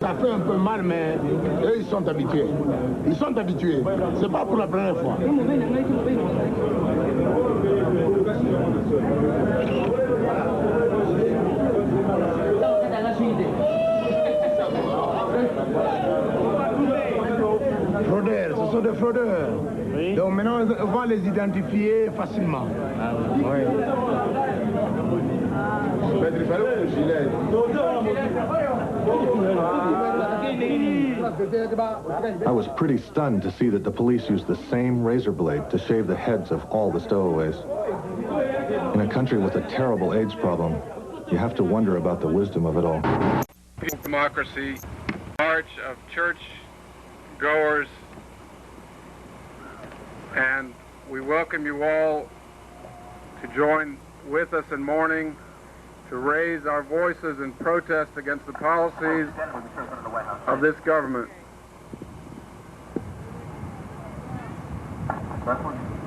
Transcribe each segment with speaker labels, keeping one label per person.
Speaker 1: Ça fait un peu mal, mais eux, ils sont habitués. Ils sont habitués. C'est pas pour la première fois. Fraudeurs, ce sont des fraudeurs. Oui. Donc maintenant, on va les identifier facilement. Ah, oui.
Speaker 2: I was pretty stunned to see that the police used the same razor blade to shave the heads of all the stowaways. In a country with a terrible AIDS problem, you have to wonder about the wisdom of it all.
Speaker 3: Democracy, march of church goers, and we welcome you all to join with us in mourning, to raise our voices in protest against the policies of this government.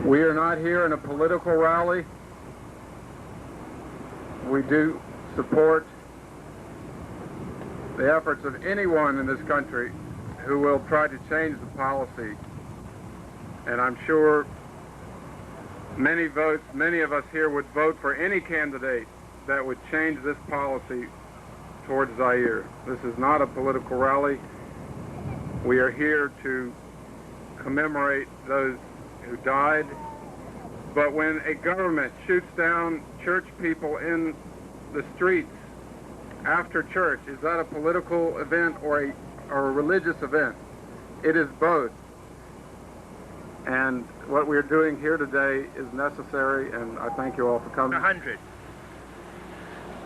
Speaker 3: We are not here in a political rally. We do support the efforts of anyone in this country who will try to change the policy. And I'm sure many of us here would vote for any candidate that would change this policy towards Zaire. This is not a political rally. We are here to commemorate those who died. But when a government shoots down church people in the streets after church, is that a political event or a religious event? It is both. And what we're doing here today is necessary, and I thank you all for coming.
Speaker 4: 100.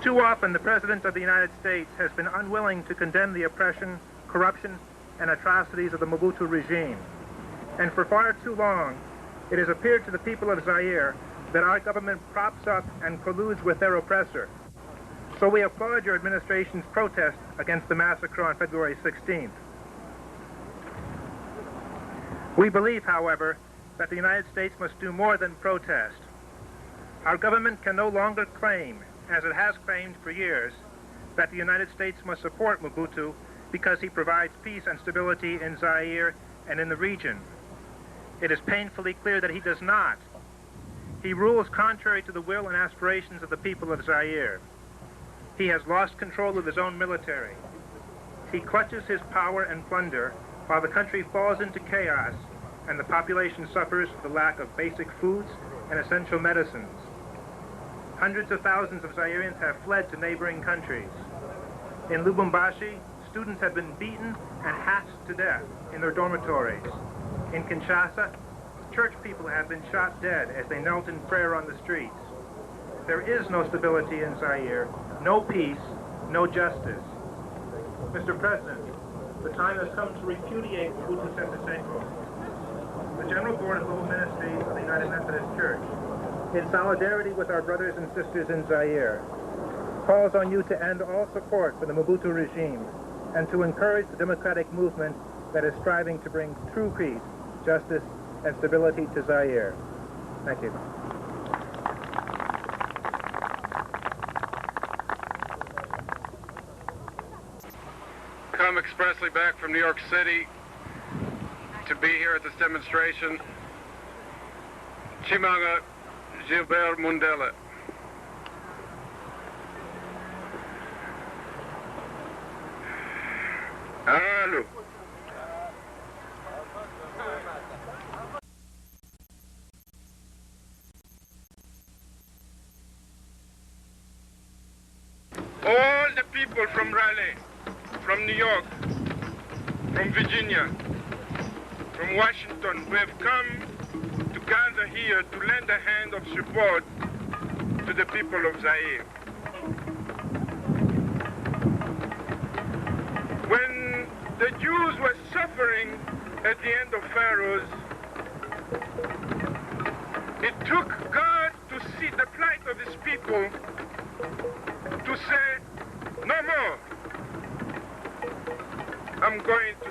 Speaker 4: Too often, the President of the United States has been unwilling to condemn the oppression, corruption, and atrocities of the Mobutu regime. And for far too long, it has appeared to the people of Zaire that our government props up and colludes with their oppressor. So we applaud your administration's protest against the massacre on February 16th. We believe, however, that the United States must do more than protest. Our government can no longer claim, as it has claimed for years, that the United States must support Mobutu because he provides peace and stability in Zaire and in the region. It is painfully clear that he does not. He rules contrary to the will and aspirations of the people of Zaire. He has lost control of his own military. He clutches his power and plunder while the country falls into chaos and the population suffers the lack of basic foods and essential medicines. Hundreds of thousands of Zairians have fled to neighboring countries. In Lubumbashi, students have been beaten and hacked to death in their dormitories. In Kinshasa, church people have been shot dead as they knelt in prayer on the streets. There is no stability in Zaire, no peace, no justice. Mr. President, the time has come to repudiate Mobutu Sese Seko. The General Board of Global Ministries of the United Methodist Church, in solidarity with our brothers and sisters in Zaire, calls on you to end all support for the Mobutu regime and to encourage the democratic movement that is striving to bring true peace, justice, and stability to Zaire. Thank you.
Speaker 3: Come expressly back from New York City to be here at this demonstration. Chimanga Gilbert Mundela. Hello. All the people from Raleigh, from New York, from Virginia, from Washington, who have come to gather here to lend a hand of support to the people of Zaire. When the Jews were suffering at the end of Pharaoh's, it took God to see the plight of his people to say, no more. I'm going to